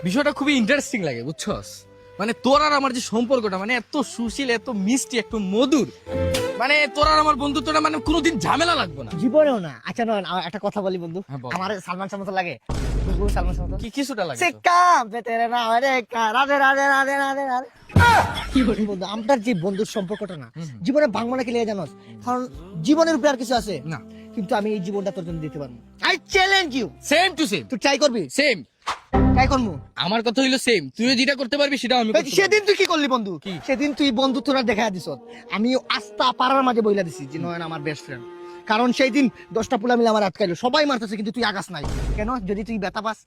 বিষয়টা খুবই ইন্টারেস্টিং লাগে বুঝছস, মানে তোর আর আমার যে সম্পর্কটা মানে এত সুশীল, এত মিষ্টি, এত মধুর, মানে তোর আর আমার বন্ধুত্বটা মানে কোনোদিন ঝামেলা লাগবে না জীবনেও না। আচ্ছা নয়, একটা কথা বলি বন্ধু, হ্যাঁ, বল। আমার সালমান শাহ মতো লাগে। বন্ধু সালমান শাহ মতো কি কিছুটা লাগে সে তোর? কাম পে তেরে নাম রে রাধে রাধে রাধে রাধে রাধে। কি বলি বন্ধু, আমার যে বন্ধুর সম্পর্কটা না জীবনে ভাঙবো না কি লেগে জানোস, কারণ জীবনের উপরে আর কিছু আছে না। কিন্তু আমি এই জীবনটা তোর জন্য দিতে পারবো। I challenge you, same to same, তুই ট্রাই করবি? সেম। ট্রাই করবো। আমার কথা হইলো সেম, তুইও যেটা করতে পারবি সেটাও আমি করতে পারবো। সেদিন তুই কি করলি বন্ধু? কি? সেদিন তুই বন্ধু তোরা দেখা দিস, আমি আস্থা পাড়ার মাঝে বইলা দিছি যে নয়ন আমার বেস্ট ফ্রেন্ড। কারণ সেই দিন 10টা পোলা মিলে আমার আটকাইলো, সবাই মারতেছে কিন্তু তুই আগাস নাই কেন? যদি তুই ব্যথা পাস।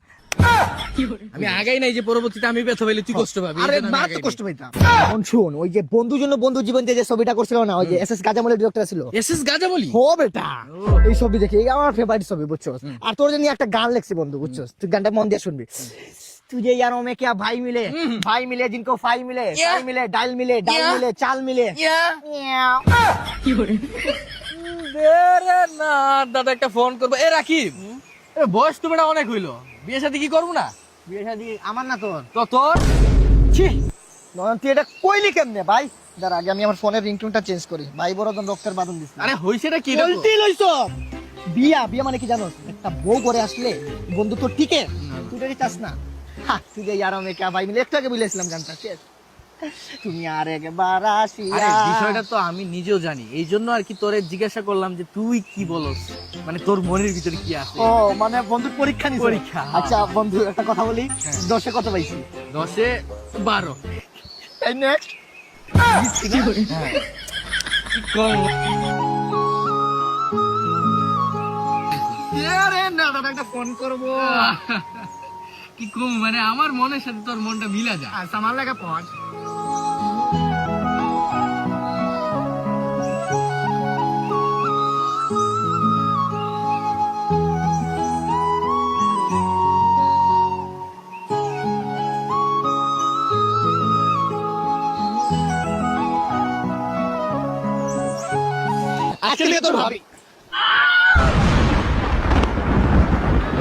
আমি আগাই নাই যে পরবর্তীতে আমি ব্যথা পাইলে তুই কষ্ট পাবি, আরে এই জন্য আমি মা তো আগাই কষ্ট পাইতাম। এখন শুন, ওই যে বন্ধুর জন্য বন্ধু জীবন দিয়ে যে ছবিটা করছিল না, ওই যে এস এস গাজামলের ডিরেক্টর ছিল, নাই। এসএস গাজামলি। হো বেটা, এই ছবি দেখে এই আমার ফেভারিট ছবি বুঝছস। আর তোর জন্য একটা গান লিখছি বন্ধু বুঝছস, তুই গানটা মন দিয়ে শুনবি। तुझे यारों में क्या भाई मिले जिनको फाई मिले, फाई मिले डाल मिले, डाल मिले चाल मिले। না দাদা একটা ফোন করবো। এ রাকিব, এ বয়স তো বেটা অনেক হইলো, বিয়ে শাদী কি করবো না? বিয়ে শাদী আমার না তোর। তো তোর ছি নয়ন, তুই এটা কইলি কেমনে ভাই? দাঁড়া আগে আমি আমার ফোনের রিংটোনটা চেঞ্জ করি। ভাই বড়জন রক্তের বাঁধন দিস। আরে হইছেটা কি? বলতি লইছ বিয়া, বিয়া মানে কি জানোস? একটা বউ করে আসলে বন্ধু তো টিকে, তুই এটা চাস না। হ্যাঁ, তুই যে ইয়ারো মে ক্যা ভাই মিলে একটু আগে বলেছিলাম গানটা, শেষ। তুমি আর একবার আসিয়া। আরে বিষয়টা তো আমি নিজেও জানি, এই জন্য আর কি তোরে জিজ্ঞাসা করলাম যে তুই কি বলস, মানে তোর মনের ভিতরে কি আছে। ও মানে বন্ধুর পরীক্ষা নিছ? পরীক্ষা, হ্যাঁ। আচ্ছা বন্ধু একটা কথা বলি, 10-এ কত পাইছি? 10-এ 12। এই নেক্সট কি কম? আরে না দাদা একটা ফোন করবো। কি কম মানে আমার মনের সাথে তোর মনটা মিলা যায়। আচ্ছা আমার লাগা পজ। আজকে নিয়ে তোর ভাবি।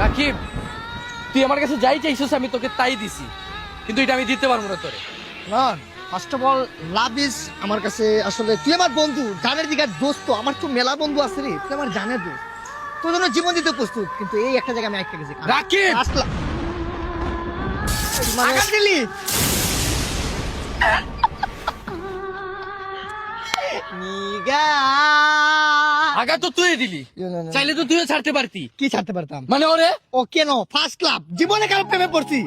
রাকিব, তুই আমার কাছে যাই চাইছিস আমি তোকে তাই দিছি, কিন্তু এটা আমি দিতে পারবো না তোরে। None first of all love is আমার কাছে আসলে তুই আমার বন্ধু, জানের দিকে দোস্ত। আমার তো মেলা বন্ধু আছে রে, তুই আমার জানের দোস্ত, তোর জন্য জীবন দিতে প্রস্তুত। কিন্তু এই একটা জায়গায় আমি আটকে গেছি। রাকিব! আসলাম আঘাত দিলি। নিগা আগা তো তুই দিলি, চাইলে তো তুইও ছাড়তে পারতি। কি ছাড়তে পারতাম মানে ওরে ও কেন? ফার্স্ট লাভ, জীবনে কারো প্রেমে পড়ছি,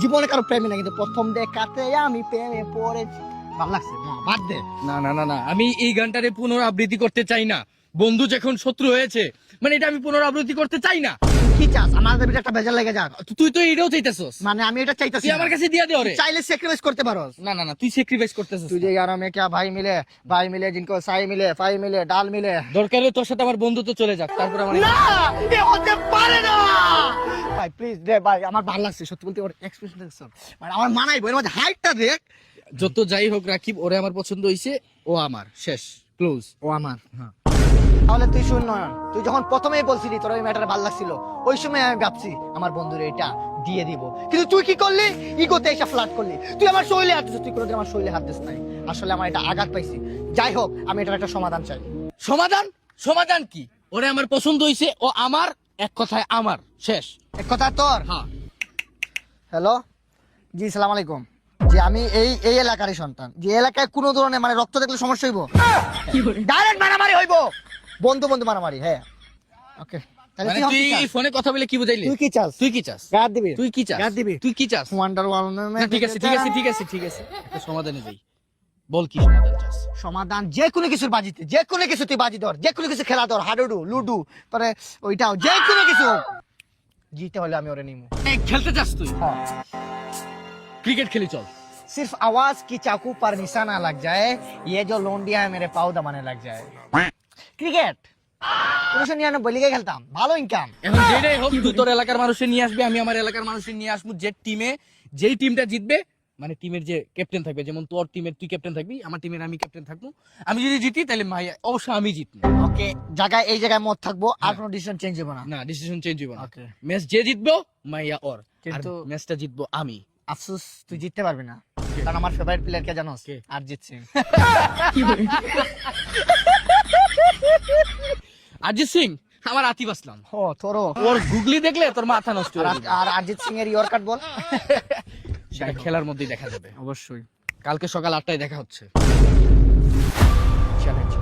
জীবনে কারো প্রেমে না, কিন্তু প্রথম দেখাতে আমি প্রেমে পড়েছি। ভালো লাগছে না? বাদ দে। না না না না, আমি এই গানটারে পুনরাবৃত্তি করতে চাই না। বন্ধু যখন শত্রু হয়েছে মানে এটা আমি পুনরাবৃত্তি করতে চাই না। কি চাস? আমাদের ভিতরে একটা বেজার লেগে যাক। তুই তো এটাও চাইতেছস, মানে আমি এটা চাইতাছি তুই না। আমার কাছে দিয়া দে ওরে। চাইলে স্যাক্রিফাইস করতে পারোস। না না না, তুই স্যাক্রিফাইস করতেছিস। तुझे यारों में क्या भाई मिले जिनको साई मिले, फाई मिले डाल मिले। দরকার হলে তোর সাথে আমার বন্ধুত্ব চলে যাক, তারপর আমার না এ হতে পারে না ভাই, প্লিজ দে ভাই, আমার ভালো লাগছে সত্যি বলতে। ওর এক্সপ্রেশন দেখছ, মানে আমার মানাইবো। এর মধ্যে হাইটটা দেখ। যত যাই হোক রাকিব, ওরে আমার পছন্দ হইছে, ও আমার শেষ ক্লোজ। ও আমার, হ্যাঁ। তাহলে তুই শুন নয়ন, তুই যখন প্রথমেই বলছিলি তোর ওই ম্যাটার ভালো লাগছিল, ওই সময় আমি ভাবছি আমার বন্ধুর এটা দিয়ে দিব, কিন্তু তুই কি করলি? ইগোতে এসে ফ্লার্ট করলি। তুই আমার শৈলে হাত দিস, তুই কোনোদিন আমার শৈলে হাত দিস নাই। আসলে আমার এটা আঘাত পাইছি। যাই হোক, আমি এটার একটা সমাধান চাই। সমাধান? সমাধান কি? ওরে আমার পছন্দ হইছে, ও আমার, এক কথায় আমার, শেষ। এক কথা তোর। হ্যাঁ। হ্যালো, জি সালাম আলাইকুম। যে আমি এই এই এলাকারই সন্তান, যে এলাকায় কোনো ধরনের মানে রক্ত দেখলে সমস্যা হইব, ডাইরেক্ট মারামারি হইব, বন্ধু বন্ধু মারামারি। হ্যাঁ ওকে, তাহলে মানে তুই তুই কি চাস? ফোনে কথা বলে কি বুঝাইলি? তুই কি চাস? তুই কি চাস? গাদ দিবি? তুই কি চাস? গাদ দিবি? তুই কি চাস? ওয়ান্ডার না, ঠিক আছে ঠিক আছে ঠিক আছে ঠিক আছে, একটা সমাধানে যাই। বল কি সমাধান চাস? সমাধান যে কোনো কিছুর বাজিতে, যে কোনো কিছু তুই বাজি ধর, যে কোনো কিছু খেলা ধর, হাডুডু লুডু, পরে ওইটাও যে কোনো কিছু জিতে হলে আমি ওরে নিমু। এই খেলতে চাস তুই? হ্যাঁ। ক্রিকেট খেলি চল। सिर्फ आवाज की चाकू पर निशाना लग जाए, ये जो लोंडिया है मेरे पाँव दबाने लग जाए। ক্রিকেট 1999 লিগে খেলতাম, ভালো ইনকাম। এখন যেটাই হোক, তুই তোর এলাকার মানুষের নিয়ে আসবি, আমি আমার এলাকার মানুষের নিয়ে আসবো। যে টিমে, যেই টিমটা জিতবে, মানে টিমের যে ক্যাপ্টেন থাকবে, যেমন তোর টিমের তুই ক্যাপ্টেন থাকবি, আমার টিমের আমি ক্যাপ্টেন থাকবো। আমি যদি জিতি তাহলে মাইয়া অবশ্যই আমি জিতবো। ওকে, জায়গায় এই জায়গায় মত থাকবো, আর কোনো ডিসিশন চেঞ্জ হবে না। না, ডিসিশন চেঞ্জ হইব না। Okay. ম্যাচ যে জিতবো মাইয়া ওর, কিন্তু কিন্তু- ম্যাচটা জিতবো আমি। আফসোস তুই জিততে পারবি না, কারণ আমার ফেভারিট প্লেয়ার কে জানোস? কে? অরিজিৎ সিং। অরিজিৎ সিং আমার আতিফ আসলাম, ও তোরও। ওর গুগলি দেখলে তোর মাথা নষ্ট হয়ে যাবে। আর অরিজিৎ সিং এর ইয়র কাট বল। সেটা খেলার মধ্যেই দেখা যাবে। অবশ্যই। কালকে সকাল 8টায় দেখা হচ্ছে। চ্যালেঞ্জ।